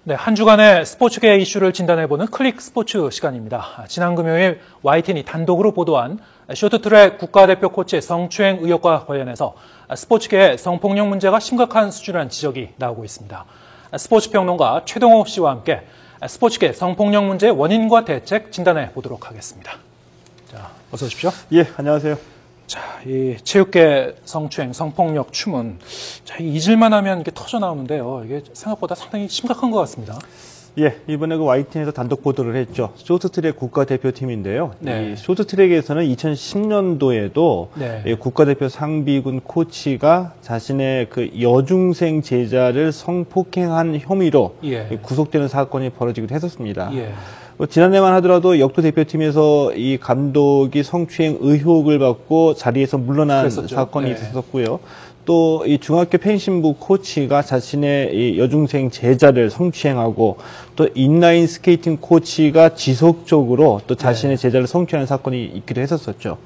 네, 한 주간의 스포츠계 이슈를 진단해보는 클릭 스포츠 시간입니다. 지난 금요일 YTN이 단독으로 보도한 쇼트트랙 국가대표 코치의 성추행 의혹과 관련해서 스포츠계의 성폭력 문제가 심각한 수준이라는 지적이 나오고 있습니다. 스포츠 평론가 최동호 씨와 함께 스포츠계 성폭력 문제의 원인과 대책 진단해 보도록 하겠습니다. 자, 어서 오십시오. 예, 안녕하세요. 자, 이 체육계 성추행, 성폭력 추문, 자, 잊을만 하면 이게 터져 나오는데요. 이게 생각보다 상당히 심각한 것 같습니다. 예, 이번에 그 YTN에서 단독 보도를 했죠. 쇼트트랙 국가대표팀인데요. 네. 이 쇼트트랙에서는 2010년도에도 네. 국가대표 상비군 코치가 자신의 그 여중생 제자를 성폭행한 혐의로 예. 구속되는 사건이 벌어지기도 했었습니다. 예. 지난해만 하더라도 역도 대표팀에서 이 감독이 성추행 의혹을 받고 자리에서 물러난 그랬었죠. 사건이 네. 있었고요. 또 이 중학교 펜싱부 코치가 자신의 이 여중생 제자를 성추행하고 또 인라인 스케이팅 코치가 지속적으로 또 자신의 제자를 성추행하는 사건이 있기도 했었었죠.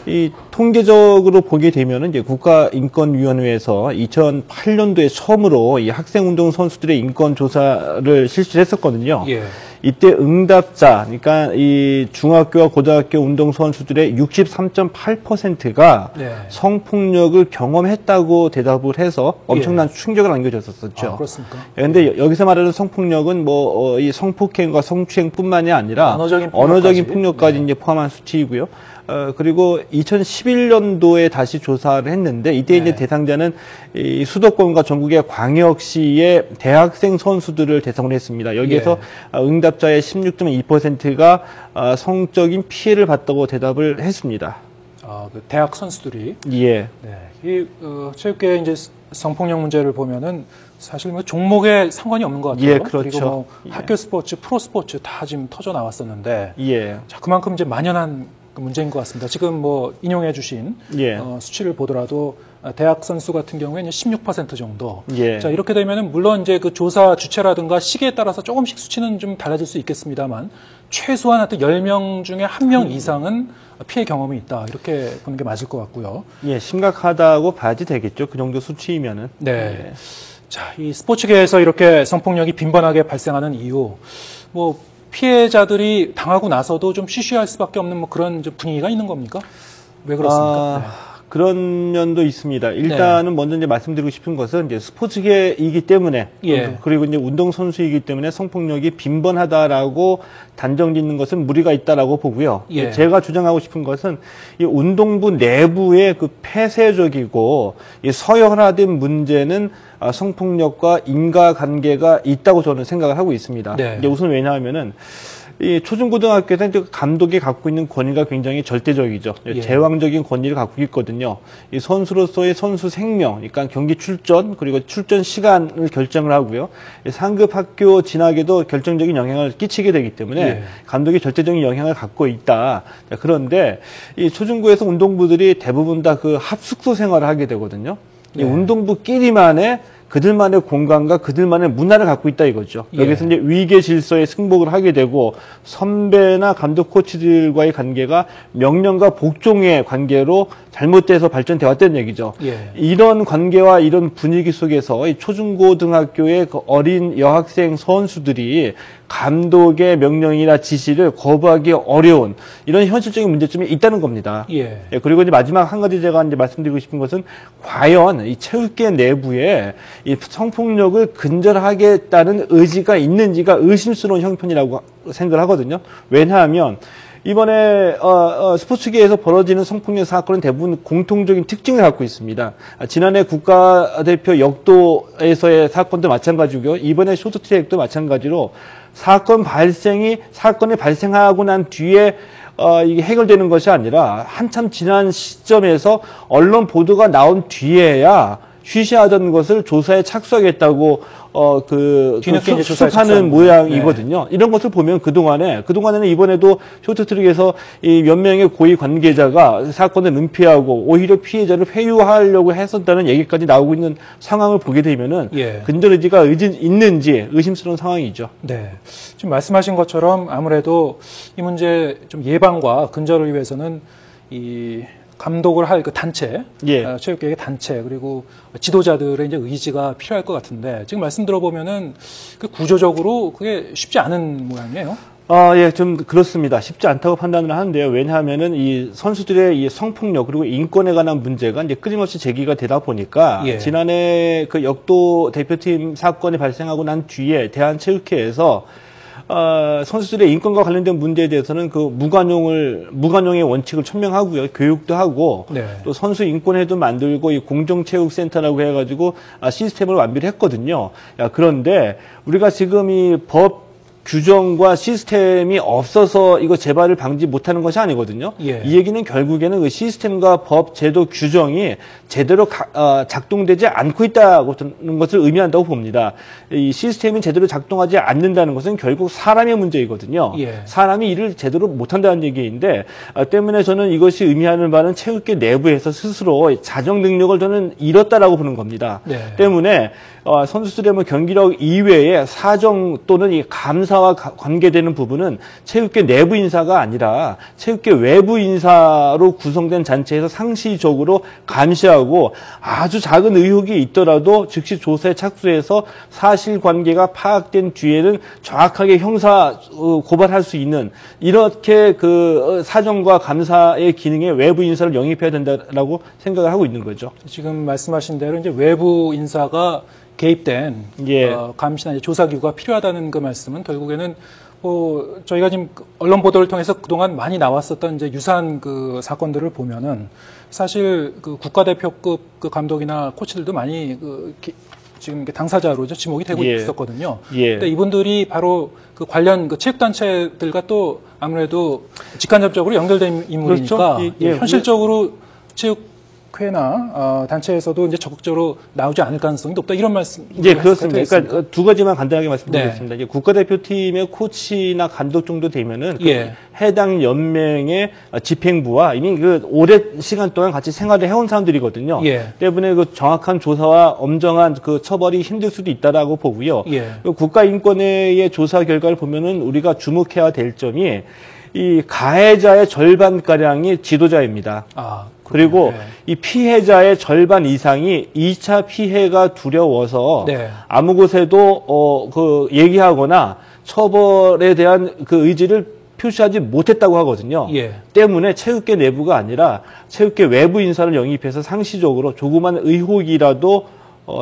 이 통계적으로 보게 되면은 이제 국가인권위원회에서 2008년도에 처음으로 이 학생운동 선수들의 인권 조사를 실시했었거든요. 예. 이때 응답자, 그러니까 이 중학교와 고등학교 운동 선수들의 63.8%가 네. 성폭력을 경험했다고 대답을 해서 엄청난 충격을 안겨줬었죠. 아, 그렇습니까? 그런데 여기서 말하는 성폭력은 이 성폭행과 성추행뿐만이 아니라 언어적인 폭력까지 네. 이제 포함한 수치이고요. 그리고 2011년도에 다시 조사를 했는데 이때 네. 이제 대상자는 이 수도권과 전국의 광역시의 대학생 선수들을 대상으로 했습니다. 여기에서 응답자의 16.2%가 성적인 피해를 봤다고 대답을 했습니다. 아, 그 대학 선수들이. 예. 네. 이 체육계 이제 성폭력 문제를 보면은 사실 뭐 종목에 상관이 없는 것 같아요. 예, 그렇죠. 그리고 뭐 학교 스포츠, 프로 스포츠 다 지금 터져 나왔었는데. 예. 자, 그만큼 이제 만연한 문제인 것 같습니다. 지금 뭐 인용해 주신 수치를 보더라도 대학 선수 같은 경우에는 16% 정도. 예. 자, 이렇게 되면은 물론 이제 그 조사 주체라든가 시기에 따라서 조금씩 수치는 좀 달라질 수 있겠습니다만 최소한 하여튼 10명 중에 1명 이상은 피해 경험이 있다. 이렇게 보는 게 맞을 것 같고요. 예, 심각하다고 봐야지 되겠죠. 그 정도 수치이면은. 네. 예. 자, 이 스포츠계에서 이렇게 성폭력이 빈번하게 발생하는 이유, 뭐 피해자들이 당하고 나서도 좀 쉬쉬할 수밖에 없는 뭐 그런 분위기가 있는 겁니까? 왜 그렇습니까? 그런 면도 있습니다. 일단은 먼저 이제 말씀드리고 싶은 것은 이제 스포츠계이기 때문에 그리고 이제 운동 선수이기 때문에 성폭력이 빈번하다라고 단정 짓는 것은 무리가 있다라고 보고요. 제가 주장하고 싶은 것은 이 운동부 내부의 그 폐쇄적이고 이 서열화된 문제는 성폭력과 인과관계가 있다고 저는 생각을 하고 있습니다. 이제 우선 왜냐하면은 이 초중고등학교에서는 감독이 갖고 있는 권위가 굉장히 절대적이죠. 제왕적인 권위를 갖고 있거든요. 이 선수로서의 선수 생명, 그러니까 경기 출전 그리고 출전 시간을 결정을 하고요. 상급 학교 진학에도 결정적인 영향을 끼치게 되기 때문에 감독이 절대적인 영향을 갖고 있다. 그런데 이 초중고에서 운동부들이 대부분 다 그 합숙소 생활을 하게 되거든요. 이 운동부끼리만의 그들만의 공간과 그들만의 문화를 갖고 있다 이거죠. 여기서 이제 위계 질서에 승복을 하게 되고 선배나 감독 코치들과의 관계가 명령과 복종의 관계로 잘못돼서 발전돼 왔다는 얘기죠. 이런 관계와 이런 분위기 속에서 이 초중고등학교의 그 어린 여학생 선수들이 감독의 명령이나 지시를 거부하기 어려운 이런 현실적인 문제점이 있다는 겁니다. 그리고 이제 마지막 한 가지 제가 이제 말씀드리고 싶은 것은 과연 이 체육계 내부에 이 성폭력을 근절하겠다는 의지가 있는지가 의심스러운 형편이라고 생각을 하거든요. 왜냐하면 이번에 스포츠계에서 벌어지는 성폭력 사건은 대부분 공통적인 특징을 갖고 있습니다. 지난해 국가대표 역도에서의 사건도 마찬가지고요. 이번에 쇼트트랙도 마찬가지로 사건이 발생하고 난 뒤에 이게 해결되는 것이 아니라 한참 지난 시점에서 언론 보도가 나온 뒤에야 쉬쉬하던 것을 조사에 착수하겠다고 뒤늦게 수습하는 모양이거든요. 이런 것을 보면 그동안에는 이번에도 쇼트트랙에서 이 몇 명의 고위 관계자가 사건을 은폐하고 오히려 피해자를 회유하려고 했었다는 얘기까지 나오고 있는 상황을 보게 되면은 근절 의지가 있는지 의심스러운 상황이죠. 네. 지금 말씀하신 것처럼 아무래도 이 문제 좀 예방과 근절을 위해서는 이 감독을 할 그 단체, 예. 체육계의 단체 그리고 지도자들의 이제 의지가 필요할 것 같은데 지금 말씀 들어보면은 그 구조적으로 그게 쉽지 않은 모양이에요. 예, 좀 그렇습니다. 쉽지 않다고 판단을 하는데요. 왜냐하면은 이 선수들의 이 성폭력 그리고 인권에 관한 문제가 이제 끊임없이 제기가 되다 보니까 예. 지난해 그 역도 대표팀 사건이 발생하고 난 뒤에 대한체육회에서 선수들의 인권과 관련된 문제에 대해서는 그 무관용의 원칙을 천명하고요. 교육도 하고 네. 또 선수 인권회도 만들고 이 공정체육센터라고 해가지고 시스템을 완비를 했거든요. 그런데 우리가 지금 이 법 규정과 시스템이 없어서 이거 재발을 방지 못하는 것이 아니거든요. 예. 이 얘기는 결국에는 그 시스템과 법, 제도, 규정이 제대로 작동되지 않고 있다는 것을 의미한다고 봅니다. 이 시스템이 제대로 작동하지 않는다는 것은 결국 사람의 문제이거든요. 예. 사람이 일을 제대로 못한다는 얘기인데 때문에 저는 이것이 의미하는 바는 체육계 내부에서 스스로 자정 능력을 저는 잃었다라고 보는 겁니다. 네. 때문에 선수들의 뭐 경기력 이외에 사정 또는 이 감사와 관계되는 부분은 체육계 내부 인사가 아니라 체육계 외부 인사로 구성된 단체에서 상시적으로 감시하고 아주 작은 의혹이 있더라도 즉시 조사에 착수해서 사실관계가 파악된 뒤에는 정확하게 형사 고발할 수 있는 이렇게 그 사정과 감사의 기능에 외부 인사를 영입해야 된다라고 생각을 하고 있는 거죠. 지금 말씀하신 대로 이제 외부 인사가 개입된 예. 감시나 조사기구가 필요하다는 그 말씀은 결국에는 저희가 지금 언론 보도를 통해서 그동안 많이 나왔었던 이제 유사한 그 사건들을 보면은 사실 그 국가대표급 그 감독이나 코치들도 많이 지금 당사자로 지목이 되고 예. 있었거든요. 예. 근데 이분들이 바로 그 관련 그 체육단체들과 또 아무래도 직간접적으로 연결된 인물이니까 그렇죠? 예. 현실적으로 체육회나 단체에서도 이제 적극적으로 나오지 않을 가능성이 높다 이런 말씀. 예, 그렇습니다. 그러니까 두 가지만 간단하게 말씀드리겠습니다. 네. 국가대표팀의 코치나 감독 정도 되면은 예. 해당 연맹의 집행부와 이미 그 오랜 시간 동안 같이 생활을 해온 사람들이거든요. 예. 때문에 그 정확한 조사와 엄정한 그 처벌이 힘들 수도 있다라고 보고요. 예. 국가인권회의 조사 결과를 보면은 우리가 주목해야 될 점이 이 가해자의 절반가량이 지도자입니다. 그리고 네. 이 피해자의 절반 이상이 2차 피해가 두려워서 네. 아무 곳에도 얘기하거나 처벌에 대한 그 의지를 표시하지 못했다고 하거든요. 예. 때문에 체육계 내부가 아니라 체육계 외부 인사를 영입해서 상시적으로 조그만 의혹이라도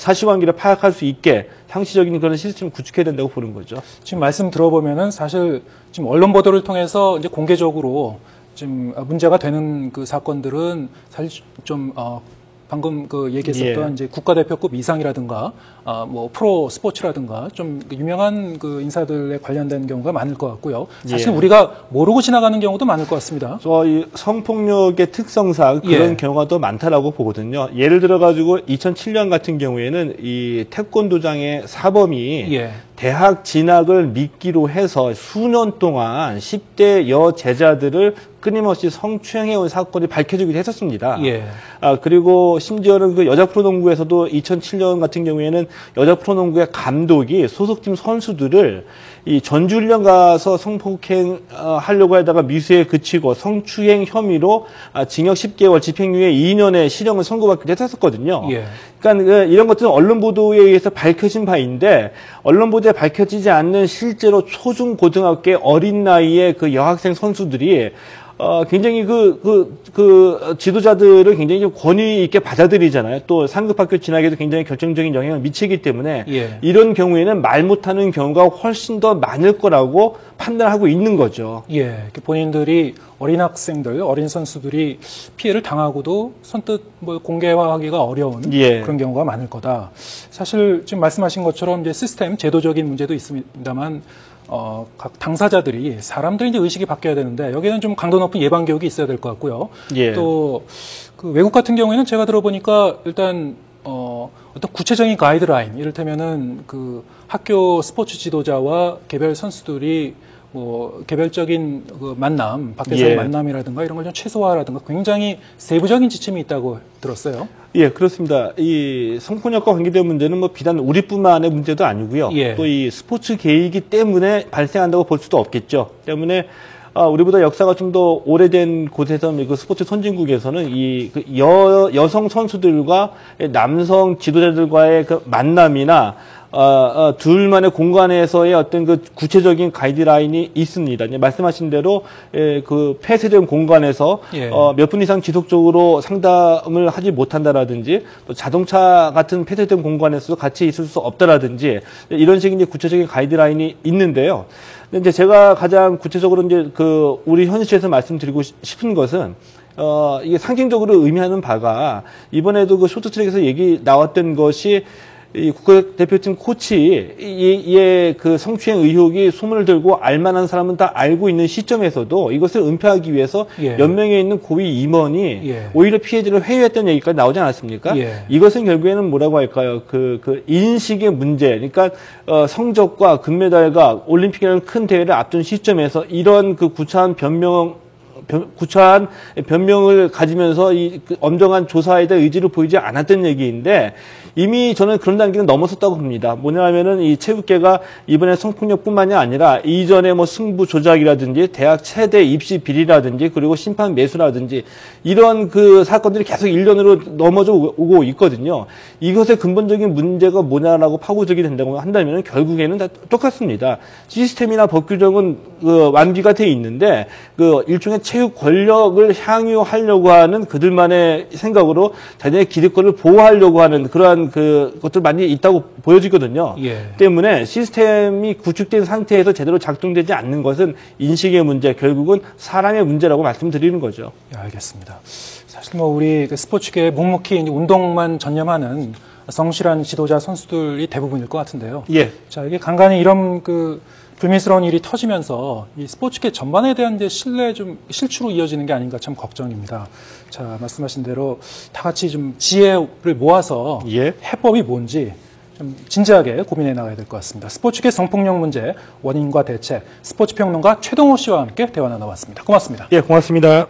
사실관계를 파악할 수 있게 상시적인 그런 시스템을 구축해야 된다고 보는 거죠. 지금 말씀 들어보면은 사실 지금 언론 보도를 통해서 이제 공개적으로 지금 문제가 되는 그 사건들은 사실 좀 방금 그 얘기했었던 예. 이제 국가대표급 이상이라든가 뭐 프로 스포츠라든가 좀 유명한 그 인사들에 관련된 경우가 많을 것 같고요. 사실 예. 우리가 모르고 지나가는 경우도 많을 것 같습니다. 이 성폭력의 특성상 그런 예. 경우가 더 많다라고 보거든요. 예를 들어 가지고 2007년 같은 경우에는 이 태권도장의 사범이 예. 대학 진학을 미끼로 해서 수년 동안 10대 여제자들을 끊임없이 성추행해온 사건이 밝혀지기도 했었습니다. 예. 그리고 심지어는 그 여자 프로농구에서도 2007년 같은 경우에는 여자 프로농구의 감독이 소속팀 선수들을 이 전주훈련 가서 성폭행 하려고 하다가 미수에 그치고 성추행 혐의로 징역 10개월, 집행유예 2년의 실형을 선고받기도 했었거든요. 예. 그러니까 이런 것들은 언론 보도에 의해서 밝혀진 바인데 언론 보도에 밝혀지지 않는 실제로 초중 고등학교의 어린 나이의 그 여학생 선수들이 굉장히 지도자들을 굉장히 권위 있게 받아들이잖아요. 또 상급 학교 진학에도 굉장히 결정적인 영향을 미치기 때문에 예. 이런 경우에는 말 못하는 경우가 훨씬 더 많을 거라고 판단하고 있는 거죠. 예. 본인들이 어린 학생들, 어린 선수들이 피해를 당하고도 선뜻 뭐 공개화하기가 어려운 예. 그런 경우가 많을 거다. 사실 지금 말씀하신 것처럼 이제 시스템, 제도적인 문제도 있습니다만 각 당사자들이 사람들이 이제 의식이 바뀌어야 되는데 여기는 좀 강도 높은 예방 교육이 있어야 될 것 같고요. 예. 또 그 외국 같은 경우에는 제가 들어보니까 일단 어떤 구체적인 가이드라인, 이를테면은 그 학교 스포츠 지도자와 개별 선수들이 뭐 개별적인 그 만남, 밖에서의 예. 만남이라든가 이런 걸 좀 최소화라든가 굉장히 세부적인 지침이 있다고 들었어요. 예, 그렇습니다. 이 성폭력과 관계된 문제는 뭐 비단 우리뿐만의 문제도 아니고요. 예. 또 이 스포츠 계이기 때문에 발생한다고 볼 수도 없겠죠. 때문에 우리보다 역사가 좀 더 오래된 곳에서 그 스포츠 선진국에서는 여성 선수들과 남성 지도자들과의 그 만남이나 둘만의 공간에서의 어떤 그 구체적인 가이드라인이 있습니다. 이제 말씀하신 대로 그 폐쇄된 공간에서 몇 분 이상 지속적으로 상담을 하지 못한다라든지 또 자동차 같은 폐쇄된 공간에서도 같이 있을 수 없다라든지 이런 식의 이제 구체적인 가이드라인이 있는데요. 근데 이제 제가 가장 구체적으로 이제 그 우리 현실에서 말씀드리고 싶은 것은 이게 상징적으로 의미하는 바가 이번에도 그 쇼트트랙에서 얘기 나왔던 것이 이 국가대표팀 코치의 그 성추행 의혹이 소문을 들고 알만한 사람은 다 알고 있는 시점에서도 이것을 은폐하기 위해서 몇 명에 있는 고위 임원이 오히려 피해자를 회유했다는 얘기까지 나오지 않았습니까? 이것은 결국에는 뭐라고 할까요? 그 인식의 문제. 그러니까 성적과 금메달과 올림픽이라는 큰 대회를 앞둔 시점에서 이런 그 구차한 변명을 가지면서 그 엄정한 조사에 대한 의지를 보이지 않았던 얘기인데 이미 저는 그런 단계는 넘어섰다고 봅니다. 뭐냐면은 이 체육계가 이번에 성폭력뿐만이 아니라 이전에 뭐 승부 조작이라든지 대학 최대 입시 비리라든지 그리고 심판 매수라든지 이런 그 사건들이 계속 일련으로 넘어져 오고 있거든요. 이것의 근본적인 문제가 뭐냐라고 파고들게 된다고 한다면 결국에는 다 똑같습니다. 시스템이나 법 규정은 그 완비가 돼 있는데 그 일종의 체육 권력을 향유하려고 하는 그들만의 생각으로 자기의 기득권을 보호하려고 하는 그러한 그 것들 많이 있다고 보여지거든요. 때문에 시스템이 구축된 상태에서 제대로 작동되지 않는 것은 인식의 문제, 결국은 사람의 문제라고 말씀드리는 거죠. 알겠습니다. 사실 뭐 우리 그 스포츠계에 묵묵히 운동만 전념하는 성실한 지도자 선수들이 대부분일 것 같은데요. 자, 이게 간간히 이런 그 불미스러운 일이 터지면서 이 스포츠계 전반에 대한 이제 실추로 이어지는 게 아닌가 참 걱정입니다. 자, 말씀하신 대로 다 같이 좀 지혜를 모아서 해법이 뭔지 좀 진지하게 고민해 나가야 될 것 같습니다. 스포츠계 성폭력 문제 원인과 대책, 스포츠 평론가 최동호 씨와 함께 대화 나눠봤습니다. 고맙습니다. 고맙습니다.